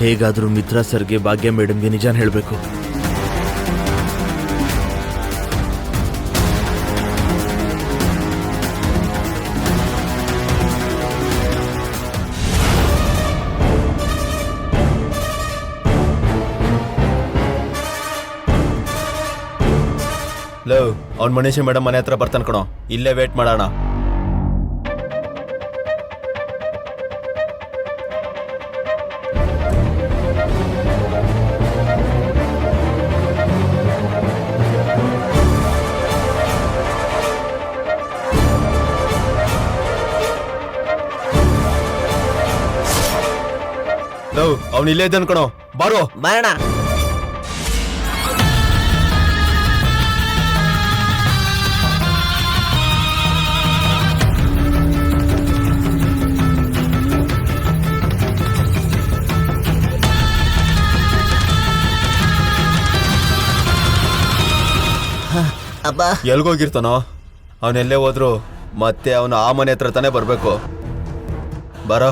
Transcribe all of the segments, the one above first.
ಹೇಗಾದರೂ ಮಿತ್ರಾ ಸರ್ಗೆ ಭಾಗ್ಯ ಮೇಡಮ್ಗೆ ನಿಜಾನ ಹೇಳಬೇಕು. ಲವ್ ಅವ್ನು ಮನೀಷ್ ಮೇಡಮ್ ಮನೆ ಹತ್ರ ಬರ್ತಾನೆ ಕಣೋ, ಇಲ್ಲೇ ವೇಟ್ ಮಾಡೋಣ. ಲವ್ ಅವ್ನು ಇಲ್ಲೇ ಇದ್ದಾನೆ ಕಣೋ, ಬಾರೋ ಬರೋಣ. ಅಬ್ಬಾ ಎಲ್ಗೋಗಿರ್ತಾನೋ ಅವನೆಲ್ಲೇ ಹೋದ್ರು ಮತ್ತೆ ಅವನು ಆ ಮನೆ ಹತ್ರ ತಾನೇ ಬರಬೇಕು. ಬರೋ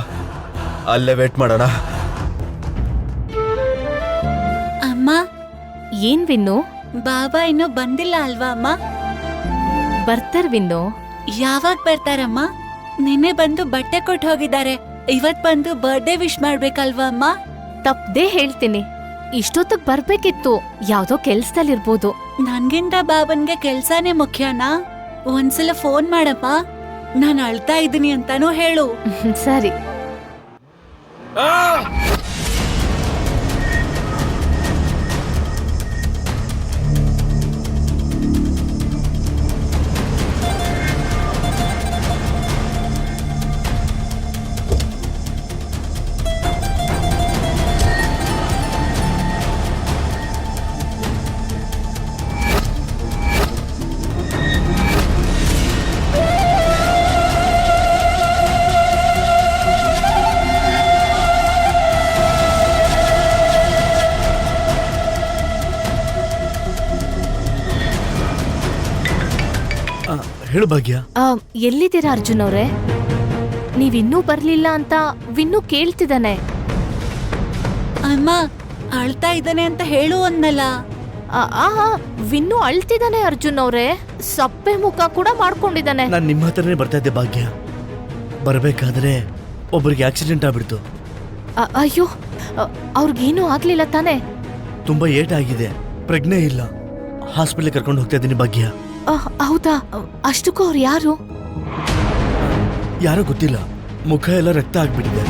ಅಲ್ಲೇ ವೇಟ್ ಮಾಡೋಣ. ಅಮ್ಮ, ಏನ್ ವಿನ್ನು? ಬಾಬಾ ಇನ್ನೂ ಬಂದಿಲ್ಲ ಅಲ್ವಾ ಅಮ್ಮ? ಬರ್ತಾರ್ ವಿನ್ನು. ಯಾವಾಗ ಬರ್ತಾರಮ್ಮ? ನಿನ್ನೆ ಬಂದು ಬಟ್ಟೆ ಕೊಟ್ಟು ಹೋಗಿದ್ದಾರೆ, ಇವತ್ ಬಂದು ಬರ್ಡೇ ವಿಶ್ ಮಾಡ್ಬೇಕಲ್ವಾ ಅಮ್ಮ? ತಪ್ಪದೇ ಹೇಳ್ತೀನಿ, ಇಷ್ಟೊತ್ತಿಗೆ ಬರ್ಬೇಕಿತ್ತು, ಯಾವ್ದೋ ಕೆಲ್ಸದಲ್ಲಿರ್ಬೋದು. ನನ್ಗಿಂತ ಬಾಬನ್ಗೆ ಕೆಲ್ಸಾನೇ ಮುಖ್ಯನಾ? ಒಂದ್ಸಲ ಫೋನ್ ಮಾಡಪ್ಪ, ನಾನ್ ಅಳ್ತಾ ಇದ್ದೀನಿ ಅಂತಾನೂ ಹೇಳು. ಸರಿ. ಹೇಳು ಭಾಗ್ಯ. ಎಲ್ಲಿದ್ದೀರಾ ಅರ್ಜುನ್ ಅವ್ರೆ? ನೀವಿನ್ನೂ ಬರ್ಲಿಲ್ಲ ಅಂತ ವಿನ್ನು ಕೇಳ್ತಿದ್ದಾನೆ. ಅಮ್ಮ, ಅಳ್ತಾ ಇದ್ದಾನೆ ಅಂತ ಹೇಳು ಅನ್ನಲ್ಲ. ವಿನ್ನು ಅಳ್ತಿದ್ದಾನೆ ಅರ್ಜುನ್ ಅವ್ರೆ, ಸಪ್ಪೆ ಮುಖ ಕೂಡ ಮಾಡ್ಕೊಂಡಿದ್ದಾನೆ. ನಾನು ನಿಮ್ಮ ಹತ್ರನೇ ಬರ್ತಾ ಇದ್ದೆ ಭಾಗ್ಯ. ಬರ್ಬೇಕಾದ್ರೆ ಒಬ್ಬರಿಗೆ ಆಕ್ಸಿಡೆಂಟ್ ಆಗ್ಬಿಡ್ತು. ಅಯ್ಯೋ, ಅವ್ರಿಗೇನೂ ಆಗ್ಲಿಲ್ಲ ತಾನೆ? ತುಂಬಾ ಏಟಾಗಿದೆ, ಪ್ರಜ್ಞೆ ಇಲ್ಲ. ಹಾಸ್ಪಿಟಲ್ ಕರ್ಕೊಂಡು ಹೋಗ್ತಾ ಇದ್ದೀನಿ ಭಾಗ್ಯ. ಹೌದಾ? ಅಷ್ಟಕ್ಕೂ ಅವ್ರು ಯಾರು? ಯಾರೋ ಗೊತ್ತಿಲ್ಲ, ಮುಖ ಎಲ್ಲ ರಕ್ತ ಆಗ್ಬಿಟ್ಟಿದೆ.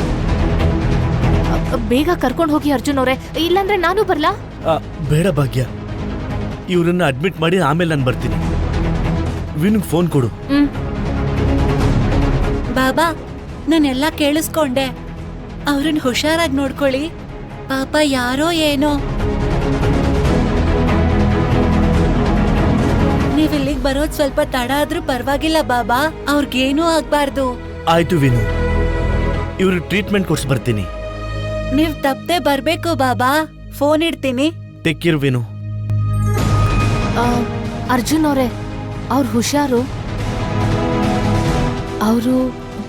ಬೇಗ ಕರ್ಕೊಂಡು ಹೋಗಿ ಅರ್ಜುನ್ ಅವ್ರೆ, ಇಲ್ಲಾಂದ್ರೆ ನಾನು ಬರ್ಲಾ? ಬೇಡ ಭಾಗ್ಯ, ಇವ್ರನ್ನ ಅಡ್ಮಿಟ್ ಮಾಡಿ ಆಮೇಲೆ ನಾನು ಬರ್ತೀನಿ. ವಿನ್ಗೆ ಫೋನ್ ಕೊಡು. ಬಾಬಾ, ನಾನೆಲ್ಲ ಕೇಳಿಸ್ಕೊಂಡೆ, ಅವ್ರನ್ನ ಹುಷಾರಾಗಿ ನೋಡ್ಕೊಳ್ಳಿ. ಪಾಪ ಯಾರೋ ಏನೋ. ನೀವಿಲ್ಲಿಗೆ ಬರೋದ್ ಸ್ವಲ್ಪ ತಡ ಆದ್ರೂ ಪರವಾಗಿಲ್ಲ ಬಾಬಾ, ಅವ್ರಿಗೇನೂ ಆಗ್ಬಾರ್ದು. ಆಯ್ತು ವಿನು, ಇವ್ರಿಗೆ ಟ್ರೀಟ್ಮೆಂಟ್ ಕೊಡ್ಸಿ ಬರ್ತೀನಿ. ನೀವ್ ತಪ್ಪದೆ ಬರ್ಬೇಕು ಬಾಬಾ. ಫೋನ್ ಇಡ್ತೀನಿ. Take care Vinu. ಅರ್ಜುನ್ ಅವ್ರೆ, ಅವ್ರು ಹುಷಾರು, ಅವರು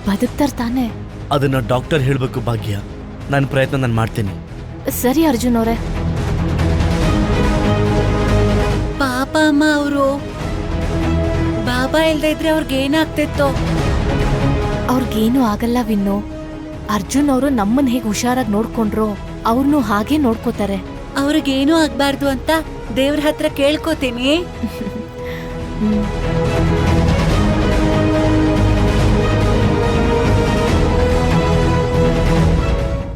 ಬದುಕ್ತಾರ ತಾನೆ? ಅದನ್ನ ಡಾಕ್ಟರ್ ಹೇಳ್ಬೇಕು ಭಾಗ್ಯ. ನನ್ನ ಪ್ರಯತ್ನ ನಾನು ಮಾಡ್ತೀನಿ. ಸರಿ ಅರ್ಜುನ್ ಅವ್ರೆ. ಪಾಪ ಅಮ್ಮ ಅವರು. ಬಾಬಾ ಇಲ್ದೇ ಇದ್ರೆ ಅವ್ರಿಗೇನಾಗ್ತಿತ್ತೋ? ಅವ್ರಿಗೇನು ಆಗಲ್ಲ ವಿನ್ನು. ಅರ್ಜುನ್ ಅವರು ನಮ್ಮನ್ನ ಹೇಗೆ ಹುಷಾರಾಗಿ ನೋಡ್ಕೊಂಡ್ರೋ ಅವ್ರನ್ನು ಹಾಗೆ ನೋಡ್ಕೋತಾರೆ. ಅವ್ರಿಗೇನೂ ಆಗ್ಬಾರ್ದು ಅಂತ ದೇವ್ರ ಹತ್ರ ಕೇಳ್ಕೊತೀನಿ.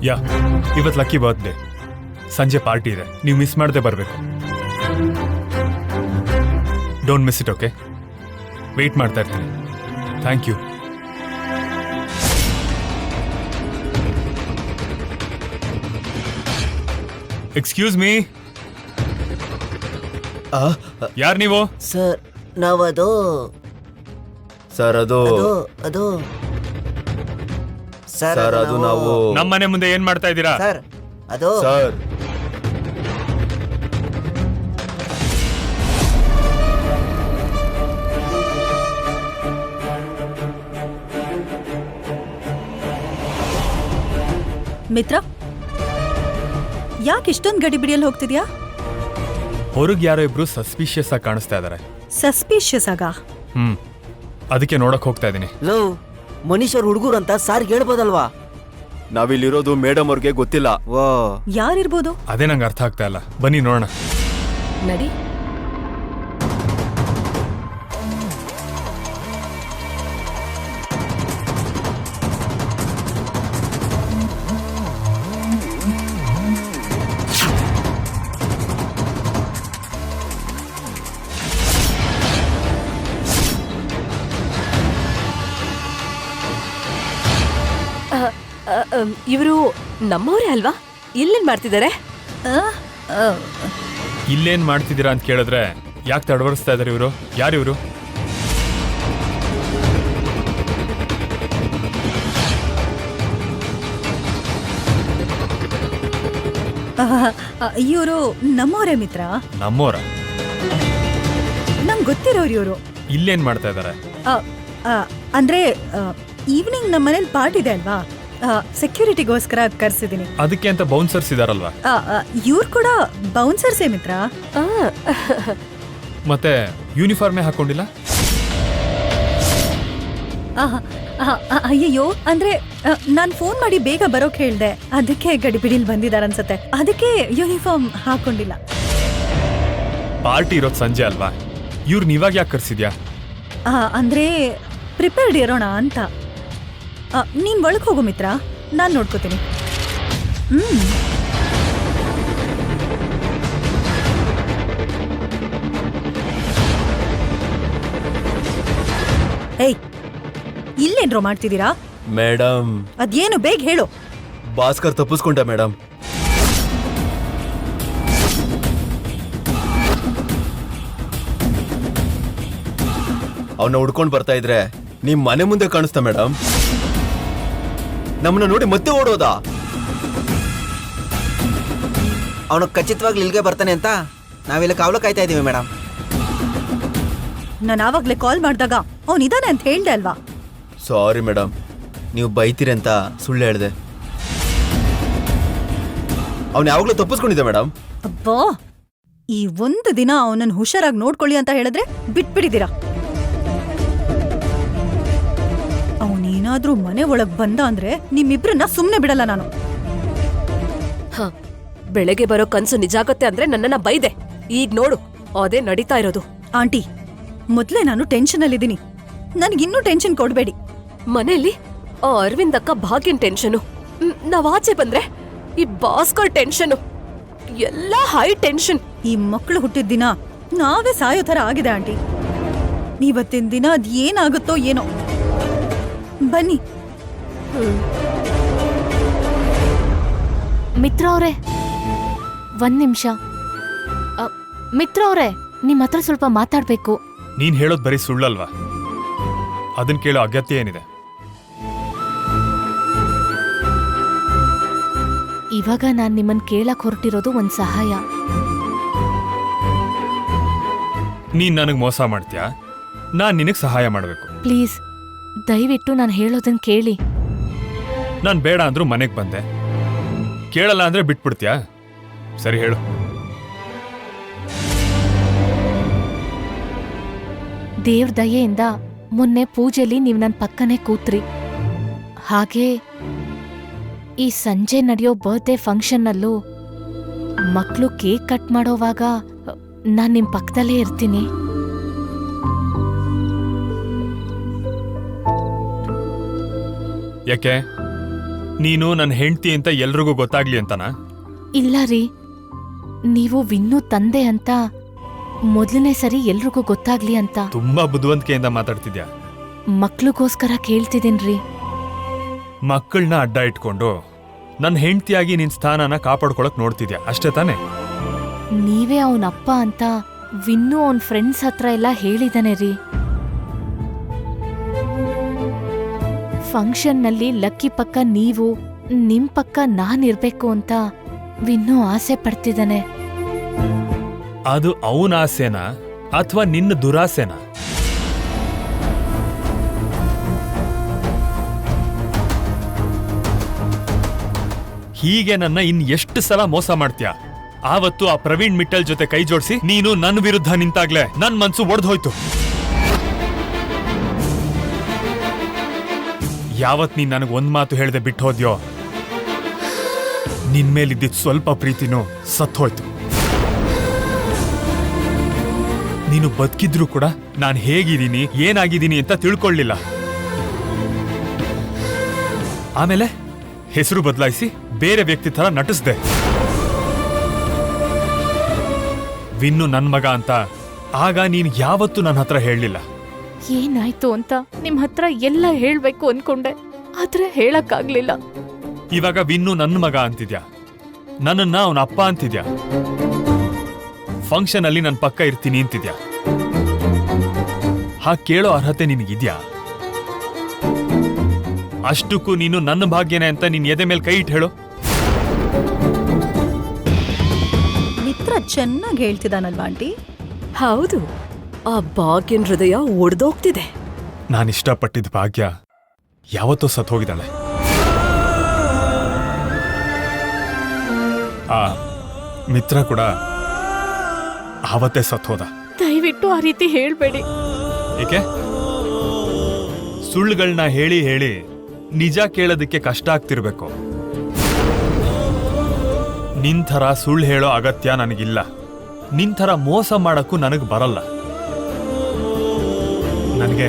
ಯಾ, ಇವತ್ತು ಲಕ್ಕಿ ಬರ್ತ್ಡೇ, ಸಂಜೆ ಪಾರ್ಟಿ ಇದೆ, ನೀವು ಮಿಸ್ ಮಾಡದೆ ಬರಬೇಕು. Don't miss it, okay? Wait ಮಾಡ್ತಾ ಇರ್ತೀನಿ. Thank you. ಎಕ್ಸ್ಕ್ಯೂಸ್ ಮೀ, ಯಾರು ನೀವು? ಸರ್, ನಾವದು ಸರ್ ಅದು ಅದು ಸರ್ ಅದು ನಾವು ನಮ್ಮ ಮನೆ ಮುಂದೆ ಏನ್ ಮಾಡ್ತಾ ಇದ್ದೀರಾ? ಸರ್ ಅದು ಸರ್ ಮಿತ್ರ, ಯಾಕೆ ಇಷ್ಟೊಂದು ಗಡಿಬಿಡಿಯಲ್ಲಿ ಹೋಗ್ತಿದ್ಯಾ? ಹೊರಗೆ ಯಾರೋ ಇಬ್ರು ಸಸ್ಪಿಷಿಯಸ್ ಆಗಿ ಕಾಣಿಸ್ತಾ ಇದಾರೆ. ಸಸ್ಪಿಷಿಯಸ್ ಆಗ? ಅದಕ್ಕೆ ನೋಡಕ್ ಹೋಗ್ತಾ ಇದೀನಿ. ಲೋ, ಮನೀಶ್ ಅವ್ರ ಹುಡುಗರು ಅಂತ ಸಾರ್ಗೆ ಹೇಳ್ಬೋದಲ್ವಾ? ನಾವಿಲ್ಲಿರೋದು ಮೇಡಮ್ ಅವ್ರಿಗೆ ಗೊತ್ತಿಲ್ಲ. ವಾ, ಯಾರಿರ್ಬೋದು? ಅದೇ ನಂಗೆ ಅರ್ಥ ಆಗ್ತಾ ಇಲ್ಲ. ಬನ್ನಿ ನೋಡೋಣ. ನಡಿ. ಇವರು ನಮ್ಮವರೇ ಅಲ್ವಾ? ಇಲ್ಲೇನ್ ಮಾಡ್ತಿದ್ದಾರೆ? ಇಲ್ಲೇನ್ ಮಾಡ್ತಿದ್ದೀರಾ ಅಂತ ಕೇಳಿದ್ರೆ ಯಾಕೆ ತಡವರಿಸ್ತಾ ಇದಾರೆ ಇವರು? ಯಾರಿವರು? ಇವರು ನಮ್ಮವರೇ ಮಿತ್ರ. ನಮ್ಮೋರ? ನಂಗೆ ಗೊತ್ತಿರೋರು ಇವರು. ಇಲ್ಲೇನ್ ಮಾಡ್ತಾ ಇದಾರೆ? ಅಂದ್ರೆ ಈವ್ನಿಂಗ್ ನಮ್ಮ ಮನೇಲಿ ಪಾರ್ಟಿ ಇದೆ ಅಲ್ವಾ, ಸೆಕ್ಯೂರಿಟಿಗೋಸ್ಕರ ಕರ್ಸಿದೀನಿ. ಅದಕ್ಕೆ ಅಂತ ಬೌನ್ಸರ್ಸ್ ಇದಾರಲ್ವಾ? ಇವ್ರು ಕೂಡ ಬೌನ್ಸರ್ಸೇ ಮಿತ್ರ. ಮತ್ತೆ ಯೂನಿಫಾರ್ಮೇ ಹಾಕೊಂಡಿಲ್ಲ? ಅಯ್ಯಯ್ಯೋ, ಅಂದ್ರೆ ನಾನ್ ಫೋನ್ ಮಾಡಿ ಬೇಗ ಬರೋಕ್ ಹೇಳ್ದೆ, ಅದಕ್ಕೆ ಗಡಿಬಿಡಿಲ್ ಬಂದಿದಾರನ್ಸತ್ತೆ. ಅದಕ್ಕೆ ಯೂನಿಫಾರ್ಮ್ ಹಾಕೊಂಡಿಲ್ಲ. ಪಾರ್ಟಿ ಇರೋದ್ ಸಂಜೆ ಅಲ್ವಾ? ಇವ್ರು ನೀವಾಗ ಯಾಕೆ ಕರ್ಸಿದ್ಯಾ? ಅಂದ್ರೆ ಪ್ರಿಪೇರ್ಡ್ ಇರೋಣ ಅಂತ. ನೀನ್ ಒಳಗ್ ಹೋಗು ಮಿತ್ರ, ನಾನ್ ನೋಡ್ಕೋತೀನಿ. ಏಯ್, ಇಲ್ಲೇನ್ರೋ ಮಾಡ್ತಿದ್ದೀರಾ? ಮೇಡಮ್, ಅದೇನು ಬೇಗ ಹೇಳು. ಭಾಸ್ಕರ್ ತಪ್ಪಿಸ್ಕೊಂಡ ಮೇಡಮ್. ಅವನ್ನ ಹುಡ್ಕೊಂಡ್ ಬರ್ತಾ ಇದ್ರೆ ನಿಮ್ ಮನೆ ಮುಂದೆ ಕಾಣಿಸ್ತಾ ಮೇಡಮ್. ನಮ್ಮನ್ನ ನೋಡಿ ಮತ್ತೆ ಓಡೋದಾ? ಅವನು ಖಚಿತವಾಗ್ಲಿ ಇಲ್ಲಿಗೆ ಬರ್ತಾನೆ ಅಂತ ನಾವಿಲ್ಲ ಕಾವಲು ಕಾಯ್ತಾ ಇದೀವಿ ಮೇಡಮ್. ನಾನು ಆವಾಗ್ಲೇ ಕಾಲ್ ಮಾಡಿದಾಗ ಅವನ್ ಇದಾನೆ ಅಂತ ಹೇಳ್ದೆ ಅಲ್ವಾ? ಸಾರಿ ಮೇಡಮ್, ನೀವು ಬೈತೀರಿ ಅಂತ ಸುಳ್ಳು ಹೇಳ್ದೆ. ಅವನು ಯಾವಾಗ್ಲೂ ತಪ್ಪಿಸ್ಕೊಂಡಿದ್ದೆ ಮೇಡಮ್. ಅಬ್ಬಾ, ಈ ಒಂದು ದಿನ ಅವನನ್ನ ಹುಷಾರಾಗಿ ನೋಡ್ಕೊಳ್ಳಿ ಅಂತ ಹೇಳಿದ್ರೆ ಬಿಟ್ಬಿಡಿದೀರಾ. ಅವನೇನಾದ್ರೂ ಮನೆ ಒಳಗ್ ಬಂದ ಅಂದ್ರೆ ನಿಮ್ಮಿಬ್ರನ್ನ ಸುಮ್ನೆ ಬಿಡಲ್ಲ ನಾನು. ಬೆಳಗ್ಗೆ ಬರೋ ಕನ್ಸು ನಿಜಾಗತ್ತೆ ಅಂದ್ರೆ ನನ್ನನ್ನ ಬೈದೆ. ಈಗ ನೋಡು, ಅದೇ ನಡೀತಾ ಇರೋದು. ಆಂಟಿ, ಮೊದ್ಲೇ ನಾನು ಟೆನ್ಷನ್ ಅಲ್ಲಿದ್ದೀನಿ, ನನ್ಗಿನ್ನೂ ಟೆನ್ಷನ್ ಕೊಡ್ಬೇಡಿ. ಮನೇಲಿ ಆ ಅರವಿಂದ್ ಅಕ್ಕ ಭಾಗ್ಯನ್ ಟೆನ್ಷನು, ನಾವ್ ಆಚೆ ಬಂದ್ರೆ ಈ ಭಾಸ್ಕರ್ ಟೆನ್ಷನು, ಎಲ್ಲ ಹೈ ಟೆನ್ಷನ್. ಈ ಮಕ್ಕಳು ಹುಟ್ಟಿದ ದಿನ ನಾವೇ ಸಾಯೋ ಥರ ಆಗಿದೆ ಆಂಟಿ. ಇವತ್ತಿನ ದಿನ ಅದ್ ಏನಾಗುತ್ತೋ ಏನೋ. ಬನ್ನಿ. ಮಿತ್ರ ಅವ್ರೆ, ಒಂದ್ ನಿಮಿಷ. ಮಿತ್ರ ಅವ್ರೆ, ನಿಮ್ ಹತ್ರ ಸ್ವಲ್ಪ ಮಾತಾಡ್ಬೇಕು. ನೀನ್ ಹೇಳೋದ್ ಬರೀ ಸುಳ್ಳಲ್ವಾ? ಅದನ್ ಕೇಳೋ ಅಗತ್ಯ ಏನಿದೆ? ಇವಾಗ ನಾನ್ ನಿಮ್ಮನ್ ಕೇಳಕ್ ಹೊರಟಿರೋದು ಒಂದ್ ಸಹಾಯ. ನೀನ್ ನನಗ್ ಮೋಸ ಮಾಡ್ತೀಯಾ? ನಾನ್ ನಿನಗ್ ಸಹಾಯ ಮಾಡ್ಬೇಕು. ಪ್ಲೀಸ್, ದಯವಿಟ್ಟು ನಾನು ಹೇಳೋದನ್ ಕೇಳಿ. ನಾನ್ ಬೇಡ ಅಂದ್ರೂ ಮನೆಗ್ ಬಂದೆ, ಕೇಳಲ್ಲ ಅಂದ್ರೆ ಬಿಟ್ಬಿಡ್ತೀಯಾ? ಸರಿ ಹೇಳು. ದೇವ್ರ ದಯೆಯಿಂದ ಮೊನ್ನೆ ಪೂಜೆಲಿ ನೀವ್ ನನ್ ಪಕ್ಕನೆ ಕೂತ್ರಿ. ಹಾಗೆ ಈ ಸಂಜೆ ನಡೆಯೋ ಬರ್ತ್ಡೇ ಫಂಕ್ಷನ್ನಲ್ಲೂ ಮಕ್ಳು ಕೇಕ್ ಕಟ್ ಮಾಡೋವಾಗ ನಾನ್ ನಿಮ್ ಪಕ್ಕದಲ್ಲೇ ಇರ್ತೀನಿ. ಯಾಕೆ? ನೀನು ನನ್ನ ಹೆಂಡ್ತಿ ಅಂತ ಎಲ್ರಿಗೂ ಗೊತ್ತಾಗ್ಲಿ ಅಂತನಾ? ಇಲ್ಲ ರೀ, ನೀವು ವಿನ್ನು ತಂದೆ ಅಂತ ಮೊದಲನೇ ಸರಿ ಎಲ್ರಿಗೂ ಗೊತ್ತಾಗ್ಲಿ ಅಂತ. ತುಂಬಾ ಬುದ್ಧಿವಂತಿಕೆಯಿಂದ ಮಾತಾಡ್ತಿದ್ಯಾ. ಮಕ್ಳಿಗೋಸ್ಕರ ಕೇಳ್ತಿದ್ದೀನ್ರಿ. ಮಕ್ಕಳನ್ನ ಅಡ್ಡ ಇಟ್ಕೊಂಡು ನನ್ನ ಹೆಂಡ್ತಿಯಾಗಿ ನಿನ್ ಸ್ಥಾನನ ಕಾಪಾಡ್ಕೊಳಕ್ ನೋಡ್ತಿದ್ಯಾ, ಅಷ್ಟೇ ತಾನೆ? ನೀವೇ ಅವನಪ್ಪ ಅಂತ ವಿನ್ನು ಅವನ್ ಫ್ರೆಂಡ್ಸ್ ಹತ್ರ ಎಲ್ಲ ಹೇಳಿದಾನೆ ರೀ. ಫಂಕ್ಷನ್ನಲ್ಲಿ ಲಕ್ಕಿ ಪಕ್ಕ ನೀವು, ನಿಮ್ ಪಕ್ಕ ನಾನಿರ್ಬೇಕು ಅಂತ ವಿನ್ನು ಆಸೆ ಪಡ್ತಿದ್ದಾನೆ. ಅದು ಅವನ ಆಸೆನಾ ಅಥವಾ ನಿನ್ನ ದುರಾಸೆನಾ? ಹೀಗೆ ನನ್ನ ಇನ್ ಎಷ್ಟು ಸಲ ಮೋಸ ಮಾಡ್ತೀಯ? ಆವತ್ತು ಆ ಪ್ರವೀಣ್ ಮಿಟ್ಟಲ್ ಜೊತೆ ಕೈ ಜೋಡಿಸಿ ನೀನು ನನ್ನ ವಿರುದ್ಧ ನಿಂತಾಗ್ಲೇ ನನ್ ಮನ್ಸು ಒಡೆದೋಯ್ತು. ಯಾವತ್ ನೀನ್ ನನಗ್ ಒಂದ್ ಮಾತು ಹೇಳ್ದೆ ಬಿಟ್ಟು ಹೋದ್ಯೋ, ನಿನ್ ಮೇಲಿದ್ದಿದ್ ಸ್ವಲ್ಪ ಪ್ರೀತಿನೂ ಸತ್ತೋಯ್ತು. ನೀನು ಬದುಕಿದ್ರು ಕೂಡ ನಾನು ಹೇಗಿದ್ದೀನಿ ಏನಾಗಿದ್ದೀನಿ ಅಂತ ತಿಳ್ಕೊಳ್ಳಿಲ್ಲ. ಆಮೇಲೆ ಹೆಸರು ಬದಲಾಯಿಸಿ ಬೇರೆ ವ್ಯಕ್ತಿ ತರ ನಟಿಸ್ದೆ. ವಿನ್ನು ನನ್ ಮಗ ಅಂತ ಆಗ ನೀನ್ ಯಾವತ್ತೂ ನನ್ನ ಹತ್ರ ಹೇಳಲಿಲ್ಲ. ಏನಾಯ್ತು ಅಂತ ನಿಮ್ ಹತ್ರ ಎಲ್ಲ ಹೇಳ್ಬೇಕು ಅನ್ಕೊಂಡೆ, ಆದ್ರೆ ಹೇಳಕ್ಕಾಗ್ಲಿಲ್ಲ. ಇವಾಗ ವಿನ್ನು ನನ್ನ ಮಗ ಅಂತಿದ್ಯಾ, ನನ್ನನ್ನ ಅವನ ಅಪ್ಪ ಅಂತಿದ್ಯಾ, ಫಂಕ್ಷನ್ ಅಲ್ಲಿ ನನ್ನ ಪಕ್ಕ ಇರ್ತೀನಿ ಅಂತಿದ್ಯಾ. ಹಾಗೆ ಕೇಳೋ ಅರ್ಹತೆ ನಿನಗಿದ್ಯಾ? ಅಷ್ಟಕ್ಕೂ ನೀನು ನನ್ನ ಭಾಗ್ಯನೇ ಅಂತ ನೀನ್ ಎದೆ ಮೇಲೆ ಕೈ ಇಟ್ಟು ಹೇಳು. ಮಿತ್ರ ಚೆನ್ನಾಗಿ ಹೇಳ್ತಿದ್ದಾನಲ್ವಾ ಆಂಟಿ? ಹೌದು, ಆ ಭಾಗ್ಯನ್ ಹೃದಯ ಒಡೆದೋಗ್ತಿದೆ. ನಾನಿಷ್ಟಪಟ್ಟಿದ್ದ ಭಾಗ್ಯ ಯಾವತ್ತೋ ಸತ್ ಹೋಗಿದ್ದಾಳೆ. ಆ ಮಿತ್ರ ಕೂಡ ಆವತ್ತೇ ಸತ್ ಹೋದ. ದಯವಿಟ್ಟು ಆ ರೀತಿ ಹೇಳ್ಬೇಡಿ. ಏಕೆ? ಸುಳ್ಳುಗಳನ್ನ ಹೇಳಿ ಹೇಳಿ ನಿಜ ಕೇಳೋದಕ್ಕೆ ಕಷ್ಟ ಆಗ್ತಿರ್ಬೇಕು. ನಿಂಥರ ಸುಳ್ಳು ಹೇಳೋ ಅಗತ್ಯ ನನಗಿಲ್ಲ. ನಿಂಥರ ಮೋಸ ಮಾಡಕ್ಕೂ ನನಗೆ ಬರಲ್ಲ. ನನಗೆ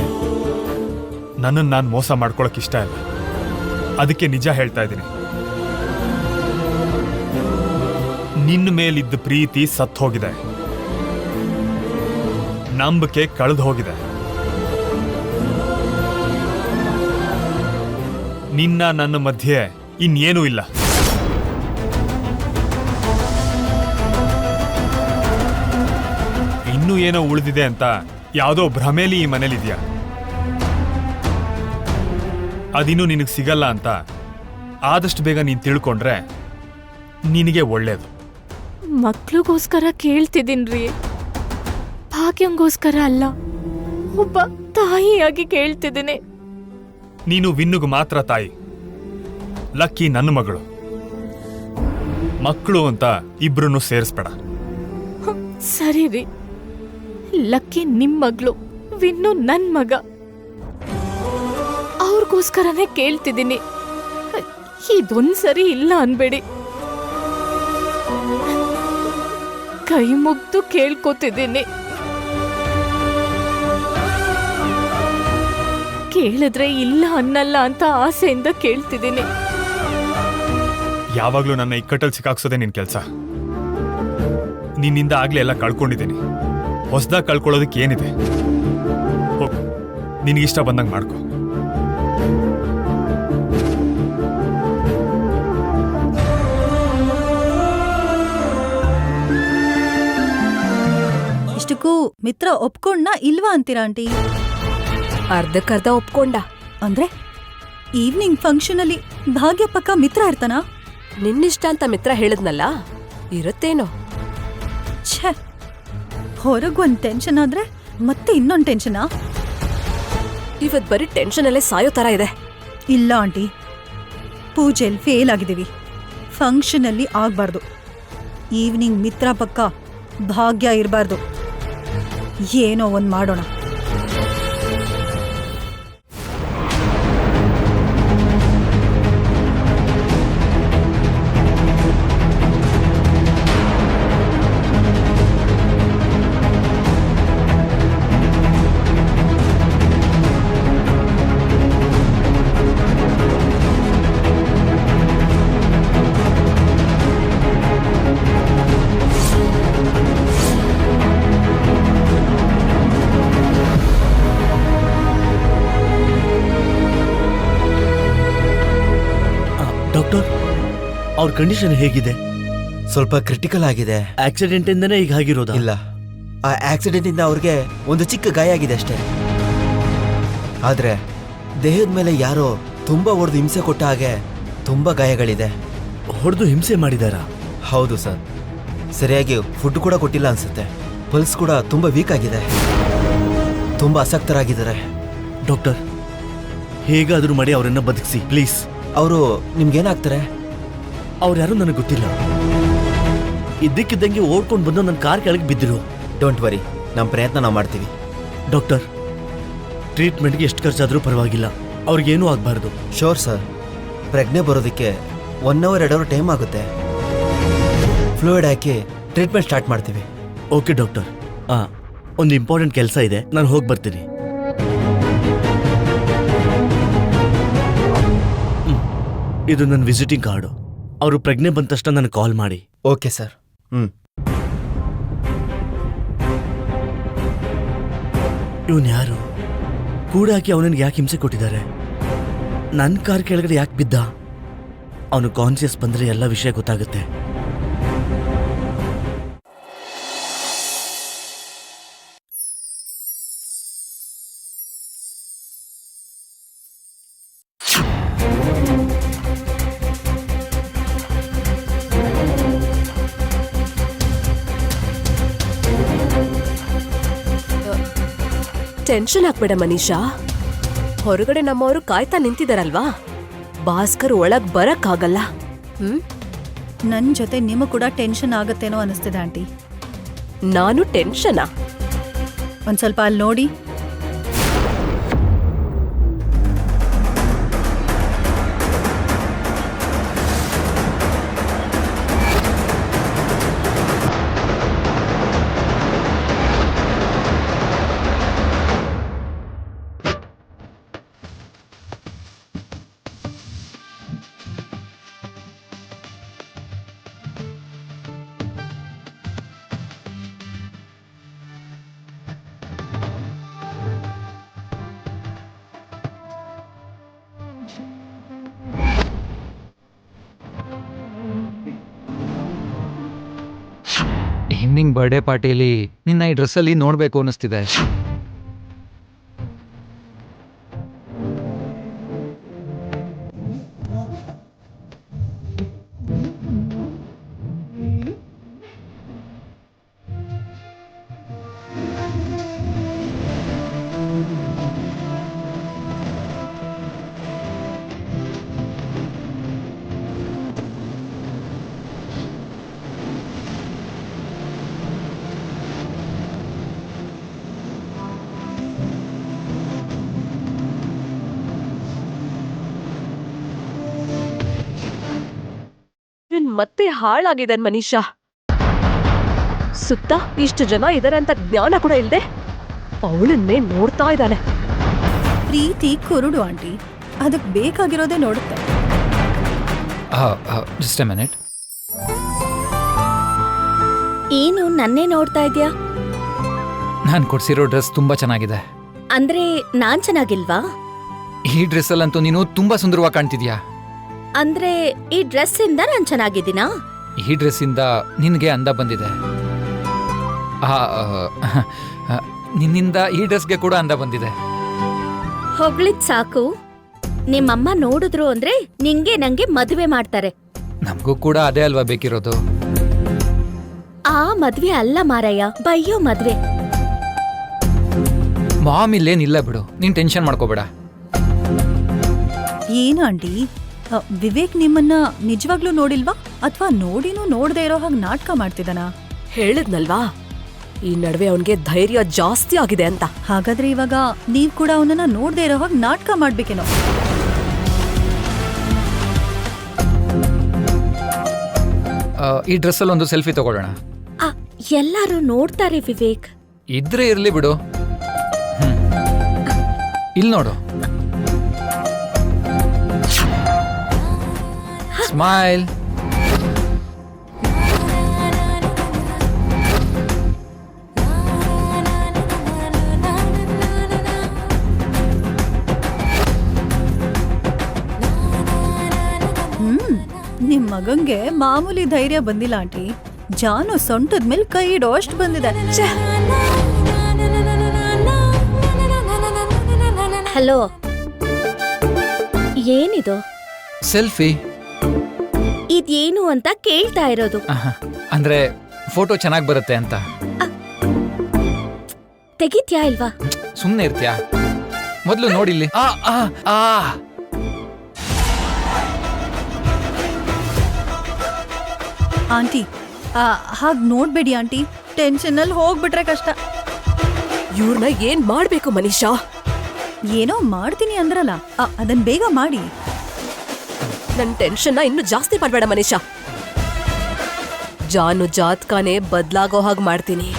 ನನ್ನನ್ನು ನಾನು ಮೋಸ ಮಾಡ್ಕೊಳಕ್ ಇಷ್ಟ ಇಲ್ಲ. ಅದಕ್ಕೆ ನಿಜ ಹೇಳ್ತಾ ಇದ್ದೀನಿ. ನಿನ್ನ ಮೇಲಿದ್ದ ಪ್ರೀತಿ ಸತ್ತು ಹೋಗಿದೆ, ನಂಬಿಕೆ ಕಳೆದು ಹೋಗಿದೆ. ನಿನ್ನ ನನ್ನ ಮಧ್ಯೆ ಇನ್ನೇನೂ ಇಲ್ಲ. ಇನ್ನೂ ಏನೋ ಉಳಿದಿದೆ ಅಂತ ಯಾವುದೋ ಭ್ರಮೇಲಿ ಈ ಮನೇಲಿದ್ಯಾ. ಅದಿನ್ನೂ ನಿನಗೆ ಸಿಗಲ್ಲ ಅಂತ ಆದಷ್ಟು ಬೇಗ ನೀನು ತಿಳ್ಕೊಂಡ್ರೆ ನಿನಗೆ ಒಳ್ಳೇದು. ಮಕ್ಳಿಗೋಸ್ಕರ ಕೇಳ್ತಿದ್ದೀನ್ರಿ, ಭಾಗ್ಯಂಗೋಸ್ಕರ ಅಲ್ಲ. ಒಬ್ಬ ತಾಯಿಯಾಗಿ ಕೇಳ್ತಿದ್ದೀನಿ. ನೀನು ವಿನ್ನುgu ಮಾತ್ರ ತಾಯಿ, ಲಕ್ಕಿ ನನ್ನ ಮಗಳು. ಮಕ್ಕಳು ಅಂತ ಇಬ್ರನ್ನು ಸೇರಿಸ್ಬೇಡ. ಸರಿ ರೀ, ಲಕ್ಕಿ ನಿಮ್ ಮಗಳು, ವಿನ್ನು ನನ್ ಮಗ. ಅವ್ರಿಗೋಸ್ಕರನೇ ಕೇಳ್ತಿದ್ದೀನಿ. ಇದೊಂದ್ಸರಿ ಇಲ್ಲ ಅನ್ಬೇಡಿ. ಕೈ ಮುಗ್ದು ಕೇಳ್ಕೊತಿದ್ದೀನಿ. ಕೇಳಿದ್ರೆ ಇಲ್ಲ ಅನ್ನಲ್ಲ ಅಂತ ಆಸೆಯಿಂದ ಕೇಳ್ತಿದ್ದೀನಿ. ಯಾವಾಗ್ಲೂ ನನ್ನ ಇಕ್ಕಟ್ಟಲ್ಲಿ ಸಿಕ್ಕಾಕ್ಸೋದೇ ನಿನ್ ಕೆಲಸ. ನಿನ್ನಿಂದ ಆಗ್ಲೇ ಎಲ್ಲ ಕಳ್ಕೊಂಡಿದ್ದೀನಿ. ಹೊಸದಾಗಿ ಕಳ್ಕೊಳ್ಳೋದಕ್ಕೆ ಏನಿದೆ? ಹೋಗು, ನಿನಗಿಷ್ಟ ಬಂದಂಗೆ ಮಾಡ್ಕೊ. ಇಷ್ಟಕ್ಕೂ ಮಿತ್ರ ಒಪ್ಕೊಂಡ್ನಾ ಇಲ್ವಾ ಅಂತೀರಾ ಆಂಟಿ? ಅರ್ಧಕ್ಕರ್ಧ ಒಪ್ಕೊಂಡ. ಅಂದ್ರೆ ಈವ್ನಿಂಗ್ ಫಂಕ್ಷನ್ ಅಲ್ಲಿ ಭಾಗ್ಯ ಪಕ್ಕ ಮಿತ್ರ ಇರ್ತಾನಾ? ನಿನ್ನಿಷ್ಟ ಅಂತ ಮಿತ್ರ ಹೇಳಿದ್ನಲ್ಲ, ಇರುತ್ತೇನೋ. ಛೇ, ಹೊರಗೊಂದ್ ಟೆನ್ಷನ್ ಆದ್ರೆ ಮತ್ತೆ ಇನ್ನೊಂದ್ ಟೆನ್ಷನಾ? ಇವತ್ ಬರೀ ಟೆನ್ಷನ್ ಅಲ್ಲೇ ಸಾಯೋ ತರ ಇದೆ. ಇಲ್ಲ ಆಂಟಿ, ಪೂಜೆಲ್ ಫೇಲ್ ಆಗಿದ್ದೀವಿ. ಫಂಕ್ಷನ್ ಅಲ್ಲಿ ಆಗ್ಬಾರ್ದು. ಈವ್ನಿಂಗ್ ಮಿತ್ರ ಪಕ್ಕ ಭಾಗ್ಯ ಇರಬಾರ್ದು. ಏನೋ ಒಂದ್ ಮಾಡೋಣ. ಡಾಕ್ಟರ್, ಅವ್ರ ಕಂಡೀಷನ್ ಹೇಗಿದೆ? ಸ್ವಲ್ಪ ಕ್ರಿಟಿಕಲ್ ಆಗಿದೆ. ಆಕ್ಸಿಡೆಂಟ್ ಇಂದನೇ ಈಗ ಆಗಿರೋದಾ? ಇಲ್ಲ, ಆ ಆಕ್ಸಿಡೆಂಟ್ ಇಂದ ಅವ್ರಿಗೆ ಒಂದು ಚಿಕ್ಕ ಗಾಯ ಆಗಿದೆ ಅಷ್ಟೇ. ಆದ್ರೆ ದೇಹದ ಮೇಲೆ ಯಾರೋ ತುಂಬಾ ಹೊಡೆದು ಹಿಂಸೆ ಕೊಟ್ಟ ಹಾಗೆ ತುಂಬಾ ಗಾಯಗಳಿದೆ. ಹೊಡೆದು ಹಿಂಸೆ ಮಾಡಿದಾರಾ? ಹೌದು ಸರ್, ಸರಿಯಾಗಿ ಫುಡ್ ಕೂಡ ಕೊಟ್ಟಿಲ್ಲ ಅನ್ಸುತ್ತೆ. ಪಲ್ಸ್ ಕೂಡ ತುಂಬಾ ವೀಕ್ ಆಗಿದೆ. ತುಂಬಾ ಅಸಕ್ತರಾಗಿದ್ದಾರೆ. ಡಾಕ್ಟರ್, ಹೇಗಾದ್ರೂ ಮಾಡಿ ಅವರನ್ನ ಬದುಕಿಸಿ ಪ್ಲೀಸ್. ಅವರು ನಿಮ್ಗೇನಾಗ್ತಾರೆ? ಅವ್ರು ಯಾರು ನನಗೆ ಗೊತ್ತಿಲ್ಲ. ಇದ್ದಕ್ಕಿದ್ದಂಗೆ ಓಡ್ಕೊಂಡು ಬಂದು ನನ್ನ ಕಾರ್ ಕೆಳಗೆ ಬಿದ್ದರು. ಡೋಂಟ್ ವರಿ, ನಮ್ಮ ಪ್ರಯತ್ನ ನಾವು ಮಾಡ್ತೀವಿ. ಡಾಕ್ಟರ್, ಟ್ರೀಟ್ಮೆಂಟ್ಗೆ ಎಷ್ಟು ಖರ್ಚಾದರೂ ಪರವಾಗಿಲ್ಲ, ಅವ್ರಿಗೇನೂ ಆಗಬಾರ್ದು. ಶೋರ್ ಸರ್, ಪ್ರಜ್ಞೆ ಬರೋದಕ್ಕೆ 1 ಅವರ್ 2 ಅವರ್ ಟೈಮ್ ಆಗುತ್ತೆ. ಫ್ಲೂಯಿಡ್ ಹಾಕಿ ಟ್ರೀಟ್ಮೆಂಟ್ ಸ್ಟಾರ್ಟ್ ಮಾಡ್ತೀವಿ. Okay doctor. ಒಂದು ಇಂಪಾರ್ಟೆಂಟ್ ಕೆಲಸ ಇದೆ, ನಾನು ಹೋಗಿ ಬರ್ತೀನಿ. ಇದು ನನ್ನ ವಿಸಿಟಿಂಗ್ ಕಾರ್ಡು. ಅವರು ಪ್ರಜ್ಞೆ ಬಂದ ತಕ್ಷಣ ನನಗೆ ಕಾಲ್ ಮಾಡಿ. Okay sir. ಇವನು ಯಾರು? ಕೂಡ ಹಾಕಿ ಅವನಿಗೆ ಯಾಕೆ ಹಿಂಸೆ ಕೊಟ್ಟಿದ್ದಾರೆ? ನನ್ನ ಕಾರ್ ಕೆಳಗಡೆ ಯಾಕೆ ಬಿದ್ದ? ಅವನು ಕಾನ್ಸಿಯಸ್ ಬಂದರೆ ಎಲ್ಲ ವಿಷಯ ಗೊತ್ತಾಗುತ್ತೆ. ಟೆನ್ಷನ್ ಆಗ್ಬೇಡ ಮನೀಷಾ. ಹೊರಗಡೆ ನಮ್ಮವರು ಕಾಯ್ತಾ ನಿಂತಿದಾರಲ್ವಾ, ಭಾಸ್ಕರ್ ಒಳಗ್ ಬರಕ್ಕಾಗಲ್ಲ. ನನ್ ಜೊತೆ ನಿಮಗ್ ಕೂಡ ಟೆನ್ಷನ್ ಆಗತ್ತೇನೋ ಅನಿಸ್ತಿದೆ ಆಂಟಿ. ನಾನು ಟೆನ್ಷನಾ? ಒಂದ್ ಸ್ವಲ್ಪ ಅಲ್ಲಿ ನೋಡಿ. ಈವ್ನಿಂಗ್ ಬರ್ಡೇ ಪಾರ್ಟಿಲಿ ನಿನ್ನ ಈ ಡ್ರೆಸ್ಸಲ್ಲಿ ನೋಡಬೇಕು ಅನ್ನಿಸ್ತಿದೆ. ಮತ್ತೆ ಹಾಳಾಗಿದ್ದಾನೆ ಮನೀಷಾ. ಸುತ್ತ ಇಷ್ಟು ಜನ ಇದಾರೆ ಅಂತ ಜ್ಞಾನ ಕೂಡ ಇಲ್ದೆ ಅವಳನ್ನೇ ನೋಡ್ತಾ ಇದ್ದಾನೆ. ಪ್ರೀತಿ ಕುರುಡು ಆಂಟಿ, ಅದಕ್ಕೆ ಬೇಕಾಗಿರೋದೇ ನೋಡುತ್ತೆ. Just a minute. ಏನು ನನ್ನೇ ನೋಡ್ತಾ ಇದ್ಯಾ? ನಾನು ಕೊಡ್ಸಿರೋ ಡ್ರೆಸ್ ತುಂಬಾ ಚೆನ್ನಾಗಿದೆ. ಅಂದ್ರೆ ನಾನ್ ಚೆನ್ನಾಗಿಲ್ವಾ? ಈ ಡ್ರೆಸ್ಸಲ್ಲಂತೂ ನೀನು ತುಂಬಾ ಸುಂದರವಾಗಿ ಕಾಣ್ತಿದ್ಯಾ. ಅಂದ್ರೆ ಈ ಡ್ರೆಸ್ ಇಂದ ನಾನ್ ಚೆನ್ನಾಗಿದ್ದೀನಾ? ಈ ಡ್ರೆಸ್ಸಿಂದ ನಿನಗೆ ಅಂದ ಬಂದಿದೆ. ನಿನ್ನಿಂದ ಈ ಡ್ರೆಸ್ಗೆ ಕೂಡ ಅಂದ ಬಂದಿದೆ. ಹೊಗಳಿದ್ ಸಾಕು. ನಿಮ್ಮಮ್ಮ ನೋಡಿದ್ರು ಅಂದ್ರೆ ನಿಂಗೆ ನಂಗೆ ಮದುವೆ ಮಾಡ್ತಾರೆ. ನಮಗೂ ಕೂಡ ಅದೇ ಅಲ್ವಾ ಬೇಕಿರೋದು. ಆ ಮದ್ವೆ ಅಲ್ಲ ಮಾರಯ್ಯ, ಬಯ್ಯೋ ಮದ್ವೆ. ಮಾಮ್ ಇಲ್ಲೇನಿಲ್ಲ ಬಿಡು, ನೀನ್ ಟೆನ್ಷನ್ ಮಾಡ್ಕೋಬೇಡ. ಏನು ಆಂಟಿ, ವಿವೇಕ್ ನಿಮ್ಮನ್ನ ನಿಜವಾಗ್ಲೂ ನೋಡಿಲ್ವಾ ಅಥವಾ ನೋಡಿನೂ ನೋಡದೆ ಇರೋ ಹಾಗೆ ನಾಟಕ ಮಾಡ್ತಿದ್ದಾನಾ? ಹೇಳಿದ್ನಲ್ವಾ, ಈ ನಡುವೆ ಅವನ್ಗೆ ಧೈರ್ಯ ಜಾಸ್ತಿ ಆಗಿದೆ ಅಂತ. ಹಾಗಾದ್ರೆ ಇವಾಗ ನೀವ್ ಕೂಡ ಅವನನ್ನ ನೋಡದೆ ಇರೋ ಹಾಗೆ ನಾಟಕ ಮಾಡ್ಬೇಕೇನೋ. ಈ ಡ್ರೆಸ್ಸಲ್ಲಿ ಒಂದು ಸೆಲ್ಫಿ ತಗೊಳ್ಳೋಣ. ಎಲ್ಲಾರು ನೋಡ್ತಾರೆ ವಿವೇಕ್. ಇದ್ರೆ ಇರ್ಲಿ ಬಿಡು. ಇಲ್ಲಿ ನೋಡು. ಸ್ಮೈಲ್. ನಿಮ್ ಮಗಂಗೆ ಮಾಮೂಲಿ ಧೈರ್ಯ ಬಂದಿಲ್ಲ ಆಂಟಿ, ಜಾನು ಸೊಂಟದ ಮೇಲೆ ಕೈ ಇಡೋ ಅಷ್ಟು ಬಂದಿದೆ. ಹಲೋ, ಏನಿದು? ಸೆಲ್ಫಿ. ಇದೇನು ಅಂತ ಕೇಳ್ತಾ ಇರೋದು. ಅಂದ್ರೆ ಫೋಟೋ ಚೆನ್ನಾಗಿ ಬರುತ್ತೆ ಅಂತ. ತೆಗಿತ್ಯಾ ಇಲ್ವಾ? ಸುಮ್ನೆ ಇರ್ತ್ಯಾ? ಮೊದ್ಲು ನೋಡಿಲ್ಲಿ. ಆ ಆ ಆ ಆಂಟಿ ಹಾಗೆ ನೋಡ್ಬೇಡಿ ಆಂಟಿ, ಟೆನ್ಷನಲ್ಲಿ ಹೋಗ್ಬಿಟ್ರೆ ಕಷ್ಟ. ಇವ್ರನ್ನ ಏನ್ ಮಾಡ್ಬೇಕು ಮನೀಷಾ? ಏನೋ ಮಾಡ್ತೀನಿ ಅಂದ್ರಲ್ಲ, ಅದನ್ ಬೇಗ ಮಾಡಿ. ನನ್ ಟೆನ್ಷನ್ನ ಇನ್ನು ಜಾಸ್ತಿ ಮಾಡ್ಬೇಡ ಮನೀಷಾ. ಜಾನು ಜಾತ್ಕಾನೆ ಬದ್ಲಾಗೋ ಹಾಗೆ ಮಾಡ್ತೀನಿ.